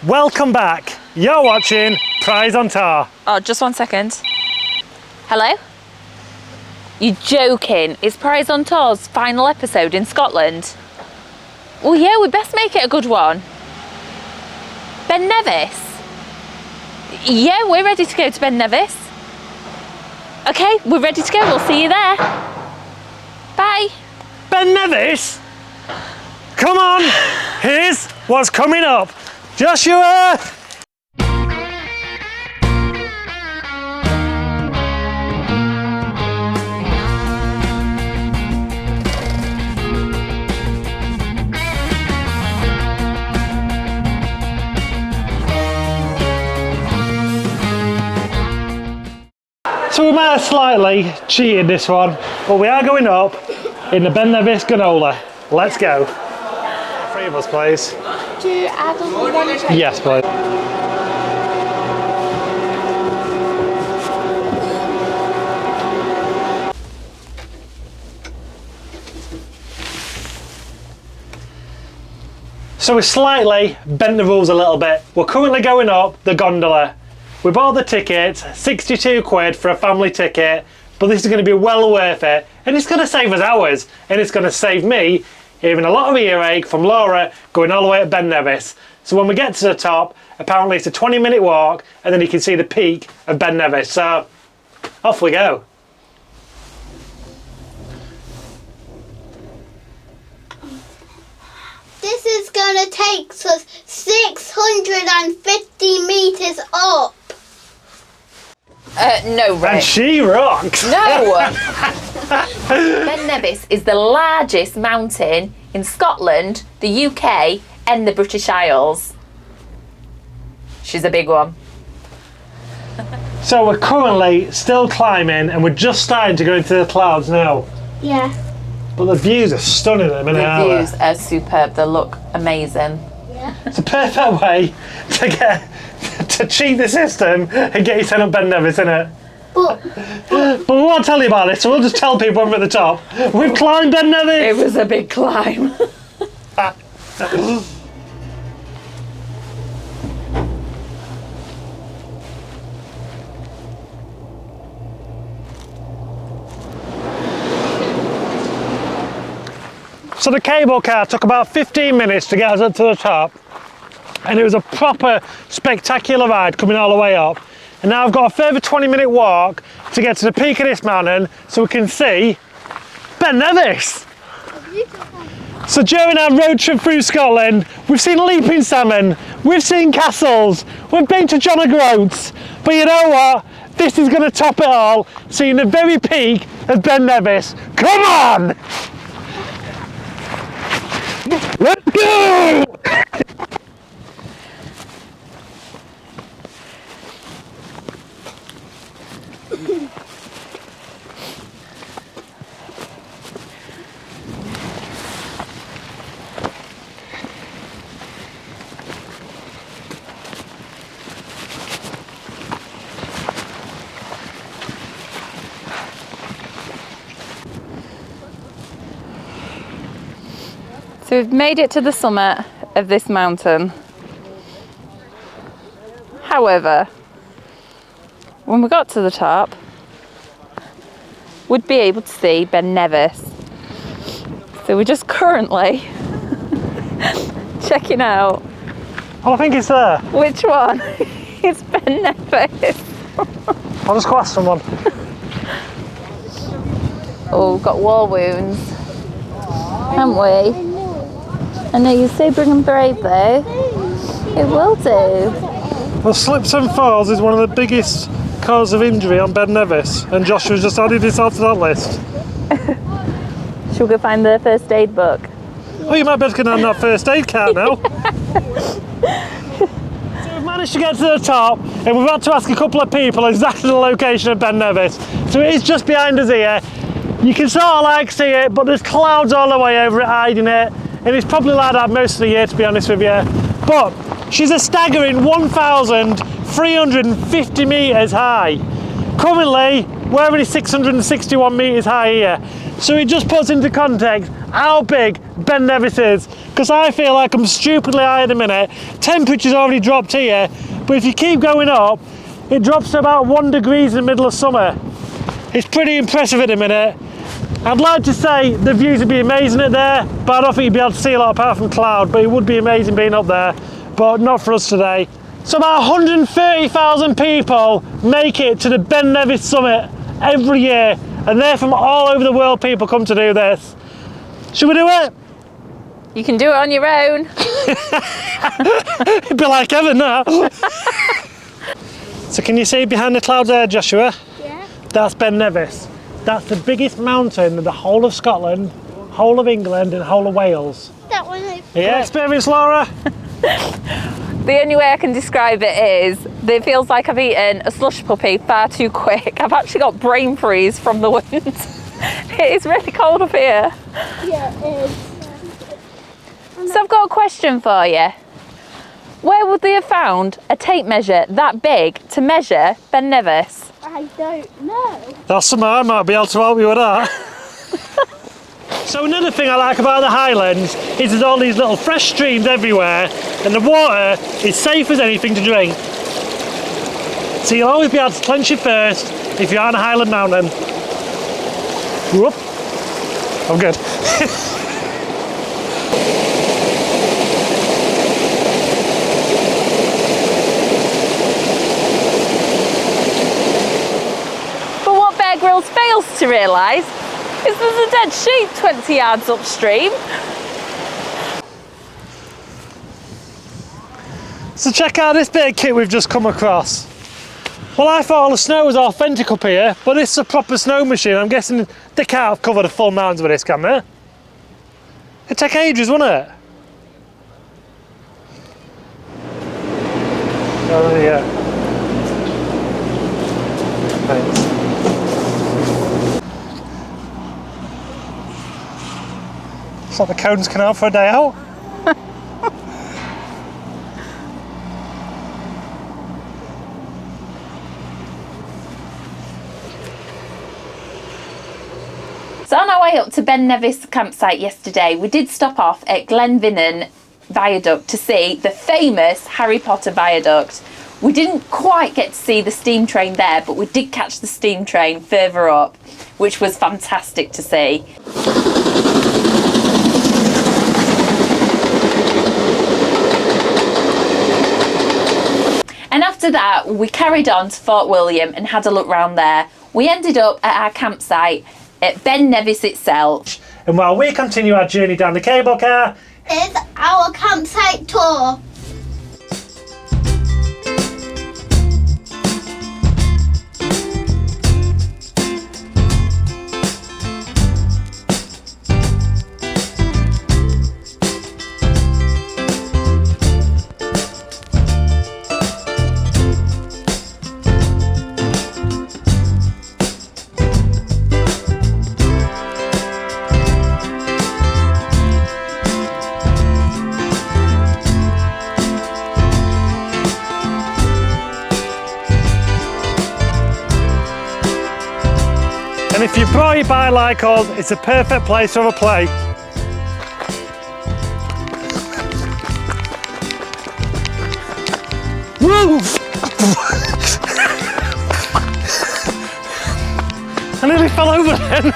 Welcome back. You're watching Prize on Tar. Oh, just 1 second. Hello? You're joking. It's Prize on Tar's final episode in Scotland. Well, yeah, we best make it a good one. Ben Nevis? Yeah, we're ready to go to Ben Nevis. Okay, we're ready to go. We'll see you there. Bye. Ben Nevis? Come on, here's what's coming up. Joshua! So we might have slightly cheated this one, but we are going up in the Ben Nevis Gondola. Let's go. 3 of us, please. Do you add on one drink? Yes, please. So we slightly bent the rules a little bit. We're currently going up the gondola. We bought the tickets, 62 quid for a family ticket, but this is going to be well worth it, and it's going to save us hours, and it's going to save me even a lot of earache from Laura going all the way to Ben Nevis. So when we get to the top, apparently it's a 20-minute walk, and then you can see the peak of Ben Nevis. So off we go. This is gonna take us 650 meters up. No, Rick. And she rocks. No! Ben Nevis is the largest mountain in Scotland, the UK, and the British Isles. She's a big one. So we're currently still climbing, and we're just starting to go into the clouds now. Yeah. But the views are stunning at the minute, The aren't they? views are superb. They look amazing. Yeah. It's a perfect way to cheat the system and get yourself up Ben Nevis, isn't it? But But we won't tell you about it, so we'll just tell people when we're at the top. We've climbed Ben Nevis! It was a big climb. So the cable car took about 15 minutes to get us up to the top, and it was a proper spectacular ride coming all the way up. And now I've got a further 20-minute walk to get to the peak of this mountain so we can see Ben Nevis. So during our road trip through Scotland, we've seen leaping salmon, we've seen castles, we've been to John O'Groats, but you know what? This is going to top it all, seeing the very peak of Ben Nevis. Come on! Let's go! So we've made it to the summit of this mountain. However, when we got to the top, we'd be able to see Ben Nevis. So we're just currently checking out Oh, I think it's there. which one is Ben Nevis. I'll just go ask someone. Oh, we've got war wounds, haven't we? I know you're so big and brave though. It will do. Well, slips and falls is one of the biggest causes of injury on Ben Nevis, and Joshua's just added himself to that list. Shall we go find the first aid book? Oh, you might be able to get on that first aid card now. So we've managed to get to the top, and we've had to ask a couple of people exactly the location of Ben Nevis. So it is just behind us here. You can sort of like see it, but there's clouds all the way over it hiding it, and it's probably like that most of the year, to be honest with you. But she's a staggering 1,350 metres high. Currently, we're only 661 metres high here. So it just puts into context how big Ben Nevis is, because I feel like I'm stupidly high at the minute. Temperature's already dropped here, but if you keep going up, it drops to about 1 degree in the middle of summer. It's pretty impressive at the minute. I'd like to say the views would be amazing at there, but I don't think you'd be able to see a lot apart from cloud, but it would be amazing being up there, but not for us today. So about 130,000 people make it to the Ben Nevis summit every year, and they're from all over the world. People come to do this. Should we do it? You can do it on your own. It'd be like heaven now. So can you see behind the clouds there, Joshua? Yeah. That's Ben Nevis. That's the biggest mountain in the whole of Scotland, whole of England and whole of Wales. That one is. Yeah, experience, Laura? The only way I can describe it is that it feels like I've eaten a slush puppy far too quick. I've actually got brain freeze from the wind. It is really cold up here. Yeah, it is. So I've got a question for you. Where would they have found a tape measure that big to measure Ben Nevis? I don't know. That's something I might be able to help you with that. So another thing I like about the Highlands is there's all these little fresh streams everywhere, and the water is safe as anything to drink. So you'll always be able to clench your thirst if you're on a Highland mountain. Whoop. I'm good. Grylls fails to realise is there's a dead sheep 20 yards upstream. So check out this bit of kit we've just come across. Well, I thought all the snow was authentic up here, but this is a proper snow machine. I'm guessing they can't have covered a full mountains with this, can they? It'd take ages, wouldn't it? Oh yeah. Thanks. It's like the cones can have for a day out. So on our way up to Ben Nevis campsite yesterday, we did stop off at Glenfinnan Viaduct to see the famous Harry Potter viaduct. We didn't quite get to see the steam train there, but we did catch the steam train further up, which was fantastic to see. And after that, we carried on to Fort William and had a look round there. We ended up at our campsite at Ben Nevis itself. And while we continue our journey down the cable car, It's our campsite tour. and if you brought your bike like us, it's a perfect place to have a play. Woo! I nearly fell over then.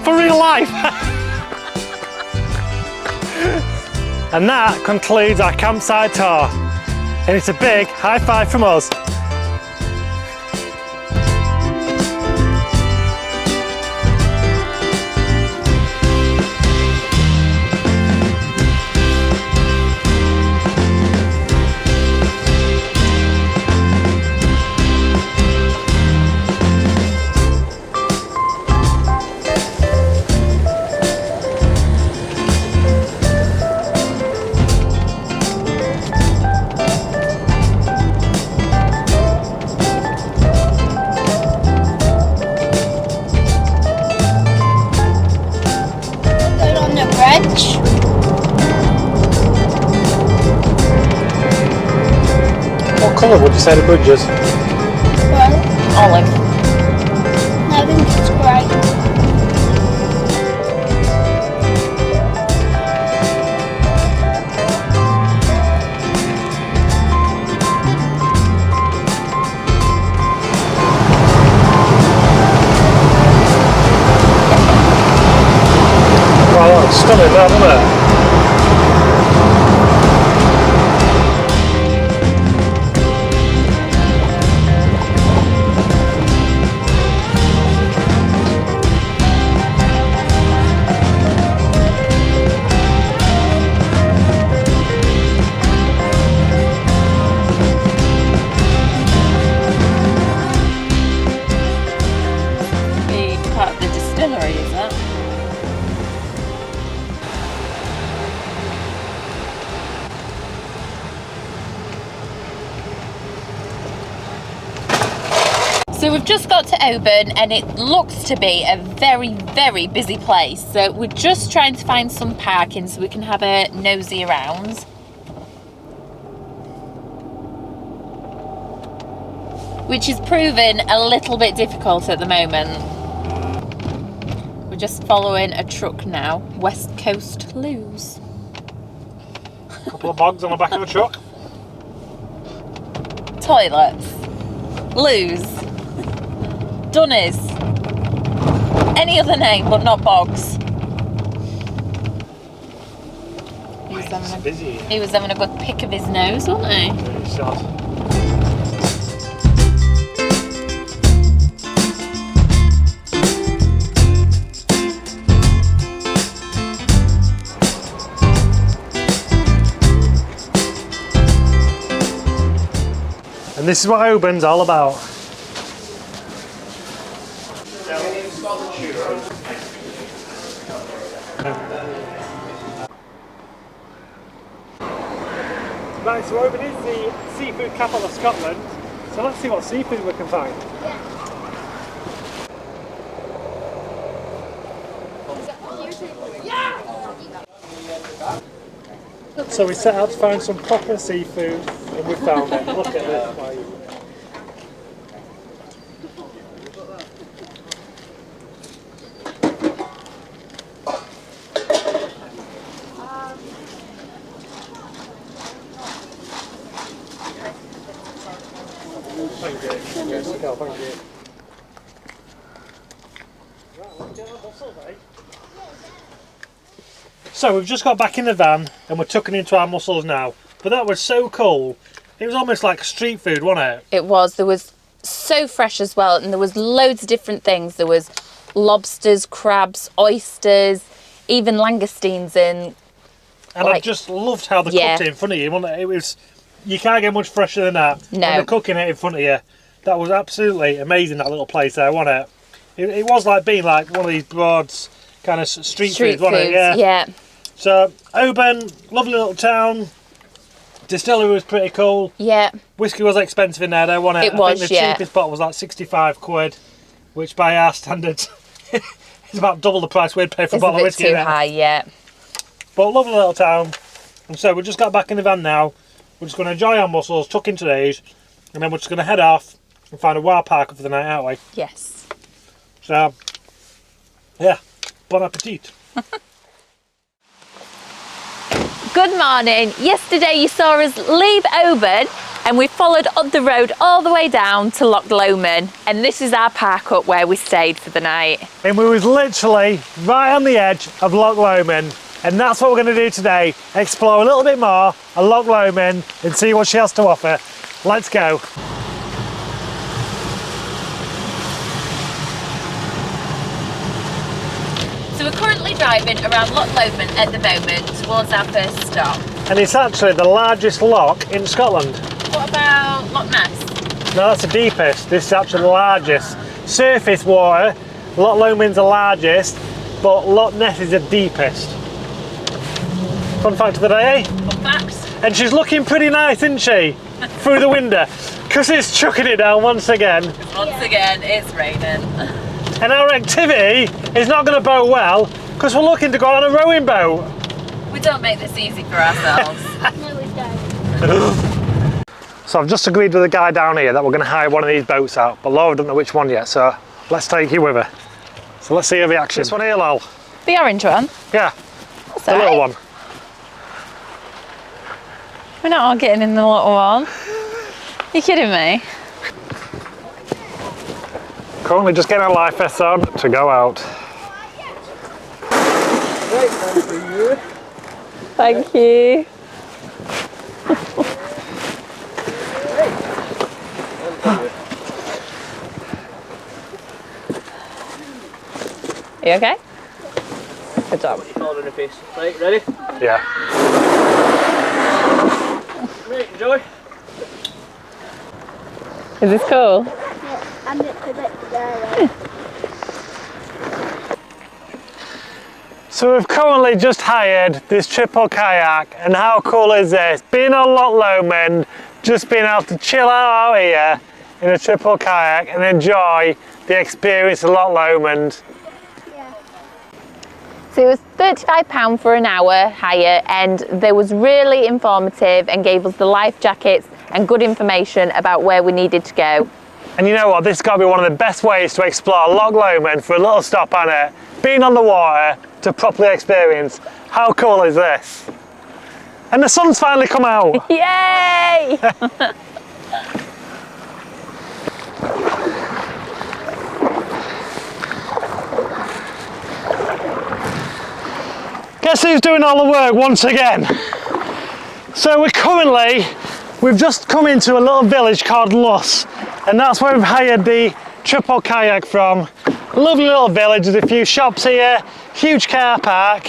For real life. And that concludes our campsite tour. And it's a big high five from us. What colour would you say the bridge is? Well, Olive. I think it's great. So we've just got to Oban and it looks to be a very, very busy place. So we're just trying to find some parking so we can have a nosy around. Which is proven a little bit difficult at the moment. We're just following a truck now. West Coast Loos. Couple of bogs on the back of the truck. Toilets. Loos. Dunnies. Any other name but not bogs. He was having a good pick of his nose, wasn't he? Really sad. And this is what Oban's all about. Right, so Oban is the seafood capital of Scotland, so let's see what seafood we can find. So we set out to find some proper seafood and we found it. Look at this place. Thank you. Jessica, thank you. Right, let's get our mussels, eh? So we've just got back in the van and we're tucking into our mussels now. But that was so cool. It was almost like street food, wasn't it? It was. There was so fresh as well, and there was loads of different things. There was lobsters, crabs, oysters, even langoustines and I just loved how they cooked it in front of you, wasn't it? It was, you can't get much fresher than that. No. When they're cooking it in front of you. That was absolutely amazing, that little place there, wasn't it? It was like being like one of these broads kind of street food, wasn't it? Yeah. So Oban, lovely little town. Distillery was pretty cool. Yeah. Whiskey was expensive in there though, wasn't it? It was, I think the cheapest bottle was like 65 quid, which by our standards is about double the price we'd pay for a bottle of whiskey. It's a bit too high, yeah. But lovely little town. And so we just got back in the van now. We're just going to enjoy our mussels, tuck into these, and then we're just going to head off and find a wild parker for the night, aren't we? Yes. So, yeah, bon appetit. Good morning. Yesterday you saw us leave Oban and we followed up the road all the way down to Loch Lomond, and this is our park up where we stayed for the night. And we was literally right on the edge of Loch Lomond, and that's what we're going to do today. Explore a little bit more of Loch Lomond and see what she has to offer. Let's go. So we're currently driving around Loch Lomond at the moment towards our first stop. And it's actually the largest loch in Scotland. What about Loch Ness? No, that's the deepest. This is actually the largest. Surface water, Loch Lomond's the largest, but Loch Ness is the deepest. Fun fact of the day, eh? Fun facts. And she's looking pretty nice, isn't she? Through the window. Because it's chucking it down once again. Once again, it's raining. And our activity is not going to bode well because we're looking to go on a rowing boat. We don't make this easy for ourselves. No, we don't. So I've just agreed with the guy down here that we're going to hire one of these boats out, but Laura doesn't know which one yet, so let's take you with her. So let's see her reaction. This one here, Lol. The orange one? Yeah, That's the little one. We're not all getting in the little one. You kidding me? Currently just getting our life vests on to go out. Thank you. You okay? Good job. Right, ready? Yeah. Right, enjoy. Is this cool? Yeah, and it's a bit there. So we've currently just hired this triple kayak, and how cool is this? Being on Loch Lomond, just being able to chill out here in a triple kayak and enjoy the experience of Loch Lomond. Yeah. So it was £35 for an hour hire, and they was really informative and gave us the life jackets and good information about where we needed to go. And you know what, this has got to be one of the best ways to explore Loch Lomond for a little stop on it. Being on the water to properly experience. How cool is this? And the sun's finally come out. Yay! Guess who's doing all the work once again? So we've just come into a little village called Luss, and that's where we've hired the triple kayak from. Lovely little village, there's a few shops here, huge car park.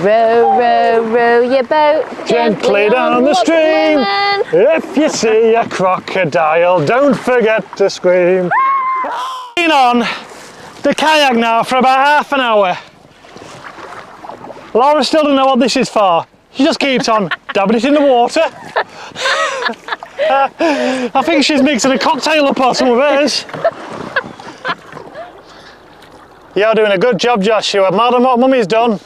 Row, row, row your boat Gently down the Loch stream. Lomond. If you see a crocodile, don't forget to scream. Been on the kayak now for about half an hour. Laura still doesn't know what this is for. She just keeps on dabbing it in the water. I think she's mixing a cocktail up or some of hers. You're doing a good job, Joshua. More than what Mummy's done.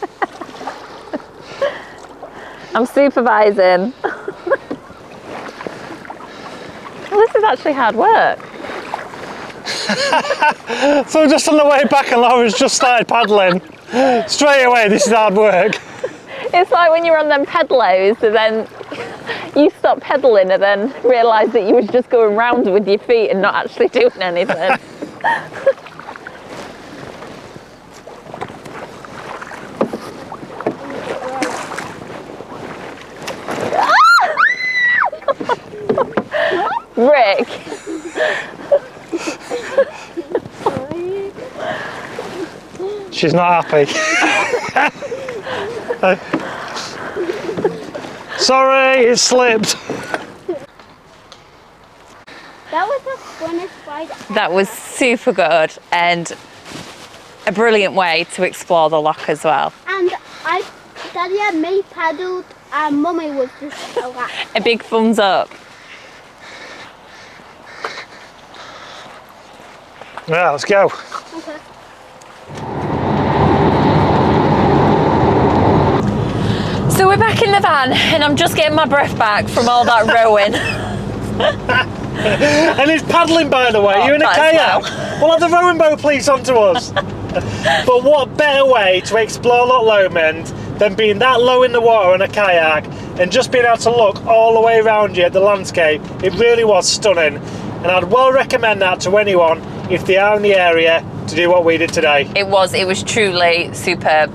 I'm supervising. Well, this is actually hard work. So just on the way back and Laura's just started paddling. Straight away, this is hard work. It's like when you're on them pedals and then you stop pedaling and then realise that you was just going round with your feet and not actually doing anything. Rick. She's not happy. Sorry, it slipped. That was the funnest ride. That was super good and a brilliant way to explore the loch as well. And Daddy and me paddled, and Mummy was just relaxed. A big thumbs up. Yeah, let's go. Okay. So we're back in the van and I'm just getting my breath back from all that rowing. And it's paddling, by the way. Oh, You're in a that as kayak. We'll have the rowing boat police onto us. But what better way to explore Loch Lomond than being that low in the water in a kayak and just being able to look all the way around you at the landscape. It really was stunning. And I'd well recommend that to anyone if they are in the area to do what we did today. It was truly superb.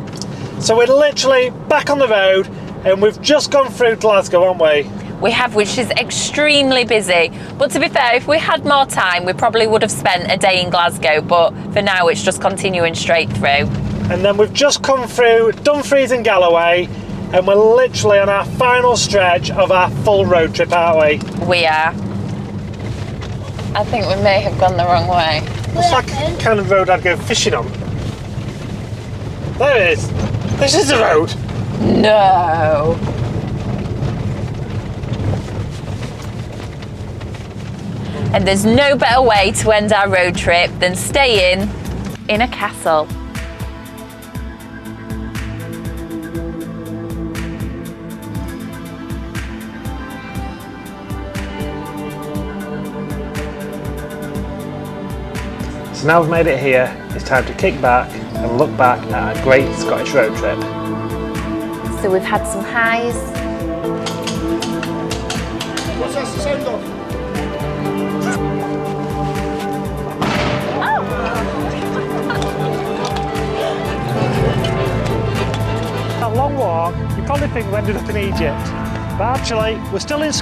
So we're literally back on the road and we've just gone through Glasgow, haven't we? We have, which is extremely busy. But to be fair, if we had more time, we probably would have spent a day in Glasgow. But for now, it's just continuing straight through. And then we've just come through Dumfries and Galloway and we're literally on our final stretch of our full road trip, aren't we? We are. I think we may have gone the wrong way. What's that kind of road I'd go fishing on? There it is. This is the road. No. And there's no better way to end our road trip than staying in a castle. So now we've made it here, it's time to kick back and look back at a great Scottish road trip. So we've had some highs. What's that sound of? That long walk, you probably think we ended up in Egypt, but actually we're still in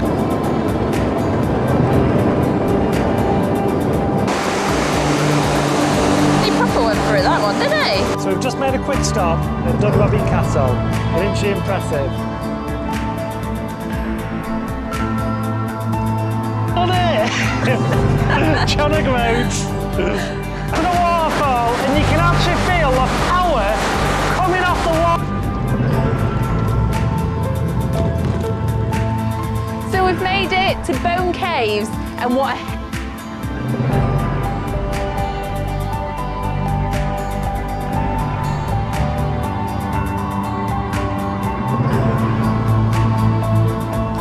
He proper went through that one, didn't he? So we've just made a quick stop at Gondola Castle. Isn't she impressive? On it! John Roads. And a waterfall, and you can actually feel the power coming off the wall. So we've made it to Bone Caves, and what a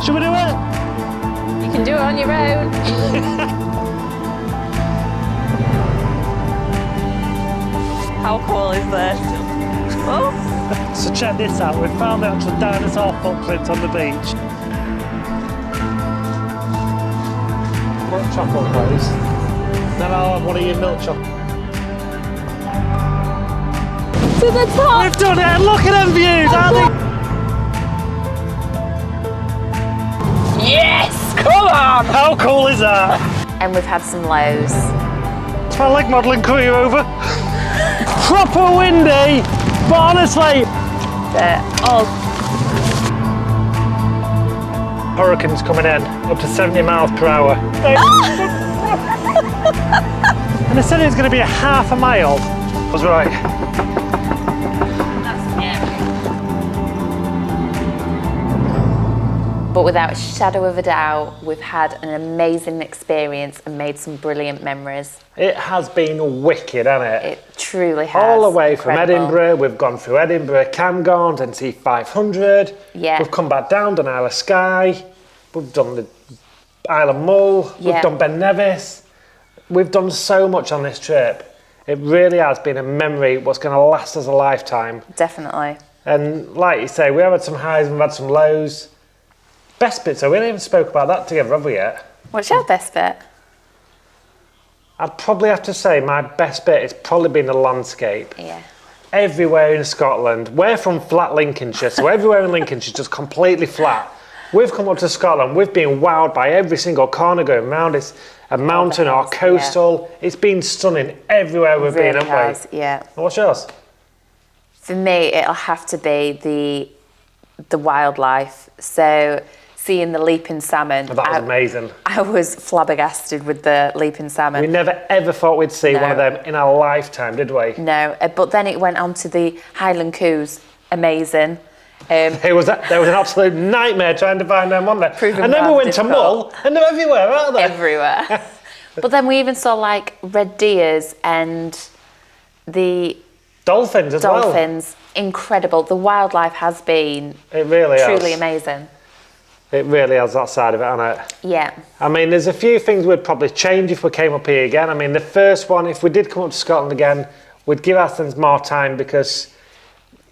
Should we do it? you can do it on your own. How cool is this? Oh. So check this out, we found the actual dinosaur footprints on the beach. Milk chocolate, please. Then I'll have one of your milk chocolate. To the top! We've done it! Look at them views! Aren't they? Yes! Come on! How cool is that? And we've had some lows. It's my leg modelling career over. Proper windy, but honestly, Oh, hurricanes coming in, up to 70 miles per hour. And they said it was going to be a half a mile. I was right. that's scary. But without a shadow of a doubt, we've had an amazing experience and made some brilliant memories. It has been wicked, hasn't it? It truly has. All the way from Incredible. Edinburgh, we've gone through Edinburgh, Cairngorms, NC 500. Yeah. We've come back down, done Isle of Skye. We've done the Isle of Mull. Yeah. We've done Ben Nevis. We've done so much on this trip. It really has been a memory what's going to last us a lifetime. Definitely. And like you say, we have had some highs and we've had some lows. Best bit, so we haven't even spoke about that together, have we yet? What's your best bit? I'd probably have to say my best bit has probably been the landscape. Yeah. Everywhere in Scotland. We're from flat Lincolnshire, so everywhere in Lincolnshire is just completely flat. We've come up to Scotland, we've been wowed by every single corner going round. It's a mountain or hills, coastal. Yeah. It's been stunning everywhere we've been, Really haven't has, we? yeah. What's yours? For me, it'll have to be the wildlife. So seeing the leaping salmon. That was amazing. I was flabbergasted with the leaping salmon. We never ever thought we'd see No. one of them in our lifetime, did we? No, but then it went on to the Highland coos. Amazing. There was an absolute nightmare trying to find them, wasn't there? Proving And then we rather went to Mull, and they're everywhere, aren't they? everywhere. But then we even saw like red deers and the Dolphins as well. dolphins. Incredible. The wildlife has been It really truly has. amazing. It really has that side of it, hasn't it? Yeah. I mean, there's a few things we'd probably change if we came up here again. I mean, the first one, if we did come up to Scotland again, we'd give ourselves more time because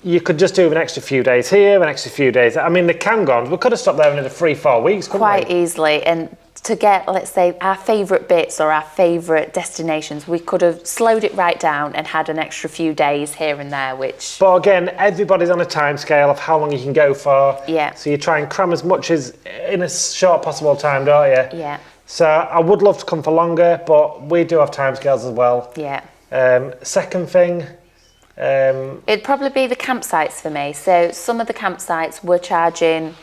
you could just do an extra few days here, an extra few days. I mean, the Cairngorms, we could have stopped there in 3-4 weeks, couldn't Quite we? easily. And to get, let's say, our favourite bits or our favourite destinations, we could have slowed it right down and had an extra few days here and there, which... But again, everybody's on a time scale of how long you can go for. Yeah. So you try and cram as much as in a short possible time, don't you? Yeah. So I would love to come for longer, but we do have time scales as well. Yeah. Second thing, It'd probably be the campsites for me. So some of the campsites were charging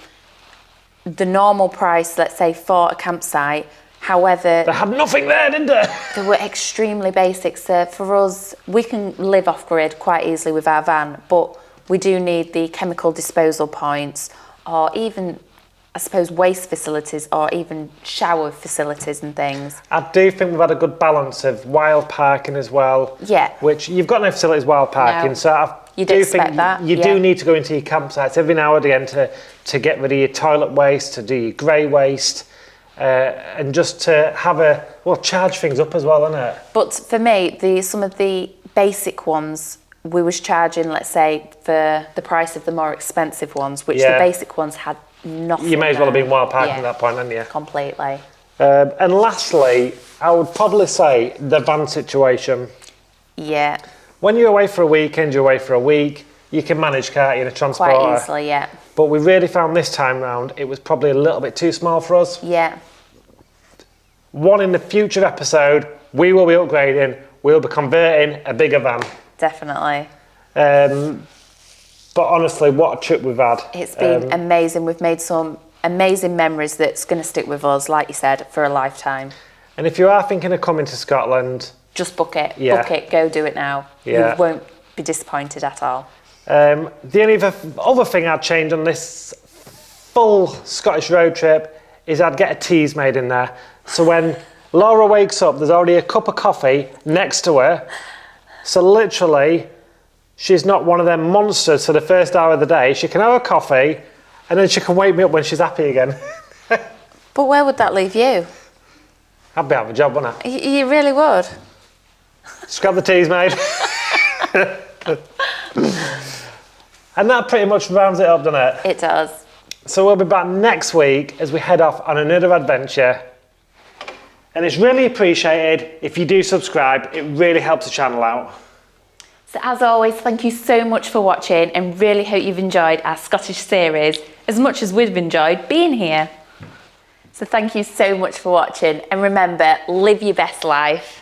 the normal price, let's say, for a campsite. However, they had nothing there, didn't they? they were extremely basic. So for us, we can live off grid quite easily with our van, but we do need the chemical disposal points or even, I suppose, waste facilities or even shower facilities and things. I do think we've had a good balance of wild parking as well. Yeah. Which you've got no facilities wild parking, No. so I You'd do expect think that, you yeah. do need to go into your campsites every now and again to get rid of your toilet waste, to do your grey waste. and just to have charge things up as well, isn't it? But for me, some of the basic ones, we was charging, let's say, for the price of the more expensive ones, which the basic ones had nothing. You may as well have been wild parking Yeah. at that point, hadn't you? Completely. And lastly, I would probably say the van situation. Yeah, When you're away for a weekend, you're away for a week, you can manage, can't you, in a transporter? quite easily, yeah. But we really found this time round it was probably a little bit too small for us. Yeah, One in the future episode, we will be upgrading, we'll be converting a bigger van. definitely. But honestly, what a trip we've had. It's been amazing. We've made some amazing memories that's going to stick with us, like you said, for a lifetime. And if you are thinking of coming to Scotland, Just book it. Yeah. Book it. Go do it now. Yeah. You won't be disappointed at all. the only other thing I'd change on this full Scottish road trip is I'd get a teas made in there. So when Laura wakes up, there's already a cup of coffee next to her. So literally, she's not one of them monsters for the first hour of the day. She can have a coffee and then she can wake me up when she's happy again. But where would that leave you? I'd be out of a job, wouldn't I? You really would. Just grab the teas made. And that pretty much rounds it up, doesn't it? It does. So we'll be back next week as we head off on another adventure. And it's really appreciated if you do subscribe. It really helps the channel out. So as always, thank you so much for watching and really hope you've enjoyed our Scottish series as much as we've enjoyed being here. So thank you so much for watching and remember, live your best life.